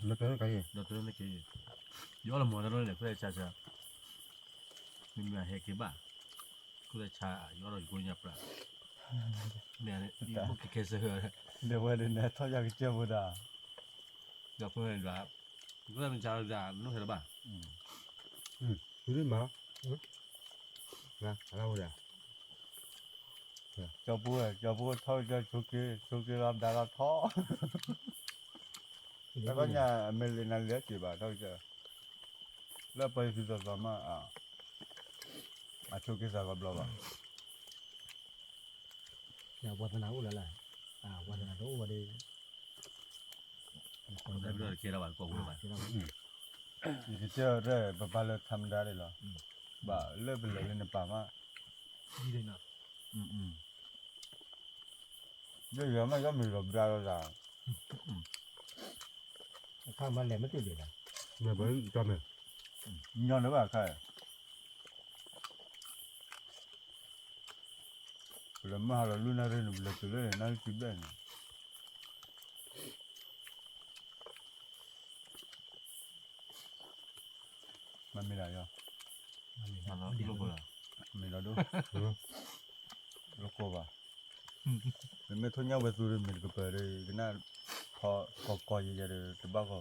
แล้วเป็นไง ดอกเตอร์นี่กี่ย้อนละมัวนั่นเลยก็ได้ชามีมาเฮกิบ้าก็ได้ชาย้อนเราอยู่คนยับละเนี่ยนี่พวกเคสเหรอ เดี๋ยววันนี้เขาอยากเจอบุตร เดี๋ยวเพื่อนแบบก็ได้เป็นชาวด่านนู้นเห็นหรือเปล่า คือได้มานะเราเดี๋ยว เจ้าบัวเขาจะชุกรับดาราท้อแล้วก็เนี่ยเมลินาเลียจีบเขาจะแล้วไปที่ตัวสมาชุกสักกับเรา อย่าวัฒนาอุลละวัฒนาตัววันนี้ ได้ไปด้วยเคราบาลกว่าบ้าน ที่เรา อีกเจ้าเร่บ้านเราทำได้เลยหรอบ้าเลิกไปเลยในป่ามา ดีเลยนะ เยอะๆมันก็มีแบบดารา ข้างบ้านแหลมไม่ติดเลยนะ เนี่ยเป็นจอมเนี่ย ย้อนหรือเปล่าใครแล้วมาเราลุ้นอะไรหนูเลิกเลยนั่นคือแบบมันไม่ได้ยอ มันลูกเลย ไม่ได้ดูลูกว่ามันไม่ทุนยาวไปสู่มันก็เปิดเลยก็น่าพอเยอะๆเลยจะบ้าก็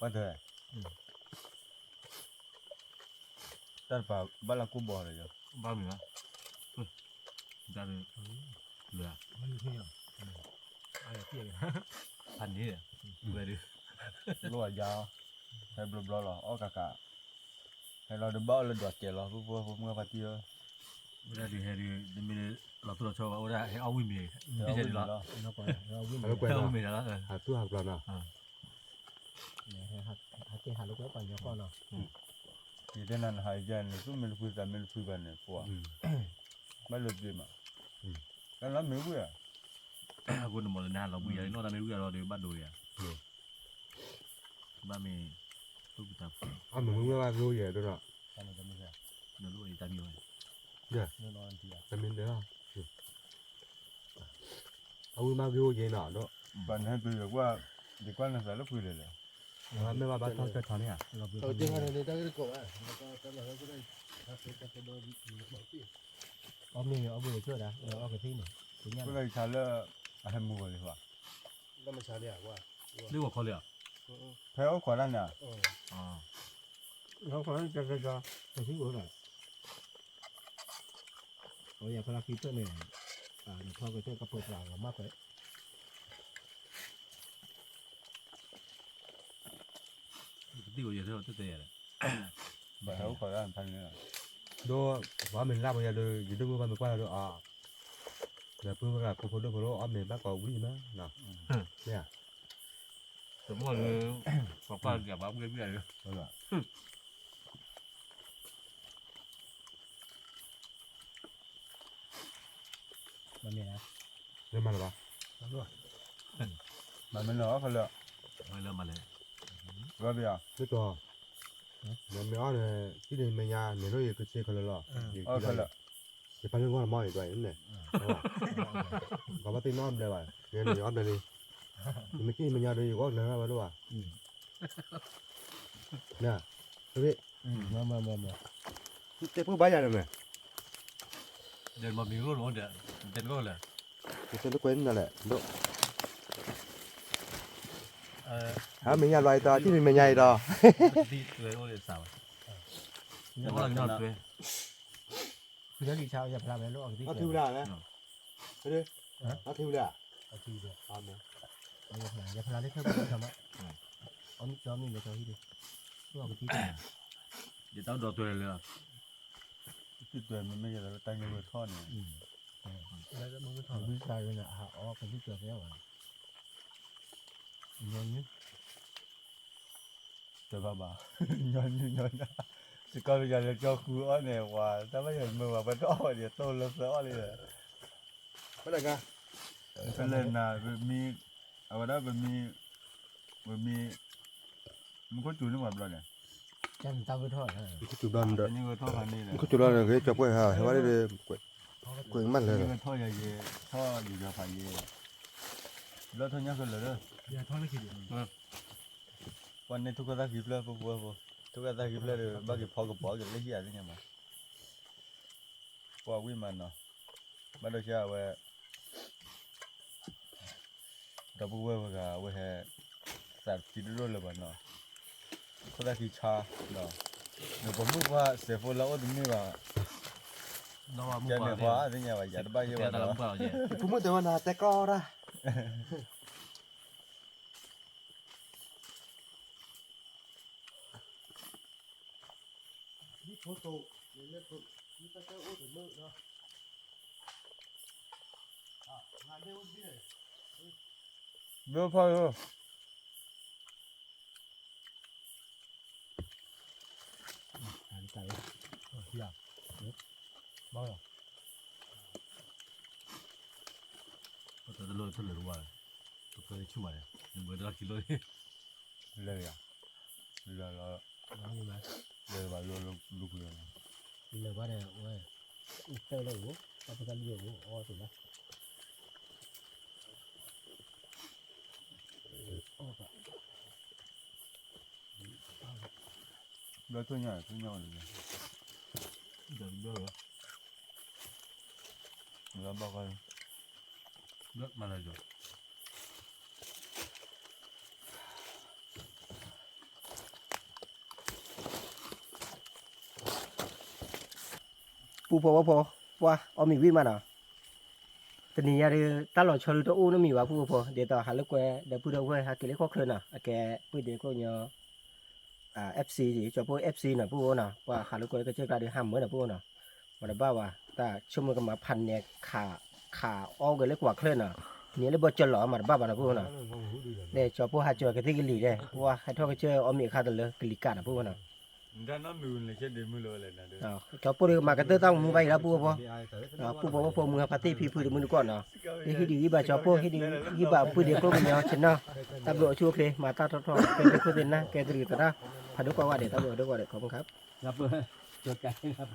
ว่าเถอะแต่ป่าบ้านเรากูบอกเลยจ้ะ บ้านมีไหมได้เลยเหลือ มันมีเพียงอะไรเพียง พันนี้เลยดิ รั่วยาวให้บล็อกหรออ้อกากาให้เราดูบ้าเราดอดเจหรอพวกเมื่อปาร์ตี้ ได้ดีให้ดีมีเราตัวชอบว่าได้ให้เอาวิ่งมีไม่ใช่หรอ เราก็เราวิ่ง แล้วกวน เอา เนาะ วิ่งแล้ว หาตู้หักปลาเนาะ เนี่ยหาเจ้าหาลูกแล้วก่อนเดี๋ยวก่อนเนาะ ที่นั่นหายใจนี่ก็ไม่รู้จะไม่รู้กันเนี่ยพวกไม่รู้ดีมั้งแล้วเราไม่รู้อ่ะ คุณหมดเลยนะเราบุยนอกจากไม่รู้เราเดี๋ยวบ้านดูอ่ะบ้านมีตู้กิจการ เอาเหมือนมึงว่ารู้เยอะด้วยเนาะ อันนี้ก็ไม่ใช่ เดี๋ยวรู้อีกตามอยู่ แน่นอนทีอ่ะ แต่มินเด้อเอามารู้เยอะเนาะเนาะ ปัญหาคือว่าดีกว่านั่นสารพูดเลยเลย ไม่ว่าบ้านเขาจะทำเนี่ย เราเป็น เอาจริงๆอันนี้ตั้งแต่ก่อนแล้วก็ตั้งแต่เราก็ได้ถ้าเป็นการโดนบอกพี่ อมีเอาบุหรี่ช่วยนะเอากระที่หนึ่งถึงยัง ก็เลยชาเลอร์อะไรมัวเลยว่ะ แล้วมันชาเนี่ยว่า เรียกว่าเขาเรียก แพ้ขอนั่นน่ะ อ๋อ เขาขอจะกระที่บุหรี่โอ้ยพลังคิดตัวเนี่ยพ่อกระที่กระปุกหลังมากเลย ที่กูเยอะเท่าเตะเลย แพ้ขอนั่นพันเนี่ย โดว่ามันรับมาอย่าเลยอยู่ด้วยมันกว่าด้วยแต่เพื่อนก็คนคนด้วยคนอ้อมเนี่ยมากกว่าวิ่งนะเนาะเนี่ย สมมติเลยป้าเกี่ยวกับเพื่อนเลย เอาละ มันเนี่ยนะ เริ่มมาแล้วปะ มันเหรอเขาเลย ไม่เริ่มมาเลย ว่าเบียร์ cái trò nó méo này cái này mày nhà này nó cái xe còn làเขาเลย cái phần ngon là mỏi vậy này có bắt tin non đây vậy nên này on đây đi mấy cái mày nhà đây có nữa mà đúng không nè tôi biết มา cái bữa bấy giờ rồi mày เดินมามีรุ่นเดินก็เลย cái xe nó quên rồi này độ hả mày nhà loài to chứ mày nhảy to ที่ตัวโอเลยสาวแล้วก็นอนตัว คือถ้าดีเช้าจะพลาดแล้วเอาที่ nó thiêu ra này cái đi nó thiêu ra เอาที่เดียว nè อย่าพลาดได้แค่บุหรี่ทำอ่ะเอามีจอมีเดี๋ยวจอที่เดียวเอากระที่ เดี๋ยวต้องโดนตัวเลย ที่ตัวมันไม่ใช่เราตั้งยังมือท่อนเนี่ย แล้วมึงไม่ถอดวิจัยเลยนะอ๋อกระที่เกิดแล้วอ่ะเงี้ยนี้ เดี๋ยวบ้าย้อนสิก็อยากจะเจ้าคูอ้อเนี่ยว่าถ้าไม่เห็นมือว่าเป็นอ้อเดี๋ยวโตแล้วเสืออ้อเลย cái này cả เป็นเล่นนะมีเอาไว้ได้เป็นมีมันก็จูนนี่หมดเลยเนี่ย จันตาไปทอดนะ cái chụp đòn อั rồi นนี้ก็ท่อพันนี่แหละ cái chụp đòn là cái chụp quay hả hay nói đi quay mắt อัน lên นี้ rồi ก็ท่อใหญ่ท่ออยู่กับไฟเย่แล้วท่อนี้ก็เลย อย่าทอดไม่คิด วันนี้ทุกคนได้กิบเลยพวกทุกคนได้กิบเลยบ้ากิบพอกับพอกับเลี้ยอะไรเงี้ยมั้งพวกวิ่งมันเนาะบ้านเราเชื่อว่าดับเบิลว่าว่าแค่สัตว์กินรุ่นเลยบ้านเนาะเขาได้กินชาเนาะเดี๋ยวผมรู้ว่าเสียฟูแล้วตรงนี้ว่า น้องว่ามึง แก ว่า เนี่ยว่าอะไรเงี้ยว่าอย่าได้บ้าเยอะ แก ว่า ตา เนาะ ลำเปล่าเนี่ย cũng mất tiền nào tay co ra đi photo lên tụi chúng ta chơi ô thử mơ đó ngài đeo đi này เดี๋ยวพออยู่ หายใจอยากบ้าหรอ ตัวตะลุยตัวเหลือว่าตัวเคยชุ่มอะไรยังเบอร์ละกิโล เลยอ่ะเลย น้องมีไหม เลยว่าลูกเลย เลยว่าเนี่ยเว้ยเจอเลยโว้เอาไปกันอยู่อ๋อถูกไหม แล้วตัวใหญ่เลย เดินเยอะเลย แล้วบอกกัน เลือดมาเลยจ้ะ ปูพอว่าเอามีวิมาเนาะตอนนี้ยาดิตลอดชอลตัวอู้นั่นมีว่าปูพอเดี๋ยวต่อหาลูกแกเดี๋ยวพูดเอาไว้หาเกล็ดข้อเคลื่อนอ่ะแกพูดเดี๋ยวก็เนาะFC ดิจอพวก FC น่ะปูเนาะว่าหาลูกแกก็เจอการได้ห้ามเหมือนน่ะปูเนาะมาได้บ้าว่าแต่ชั่วโมงก็มาพันเนี่ยขาอ้อกันเลยกว่าเคลื่อนอ่ะเนี่ยเลยบ่จะหล่อมาได้บ้าน่ะปูเนาะเนี่ยจอพวกหาเจอกันที่กลีได้ว่าให้ทอก็เจอเอามีค่าตะเลยกลีกาดน่ะปูเนาะ ด้านน้ำมือเลยเช่นเดิมมือเลยนะเด้อ จอพวกมาก็ต้องมึงไปแล้วปูพอปูพอว่าพอมึงปาร์ตี้พี่พูดมึงก่อนเนาะที่ดีบ่าจอพวกที่ดีบ่าพูดเดี๋ยวก็มึงเนาะฉันเนาะตำรวจชั่วเคมาตาทอเป็นคนเด่นนะแกตรีตนะพาดูกว่าเดี๋ยวตำรวจดูกว่าเดี๋ยวขอบคุณครับ รับเบอร์จดกันครับ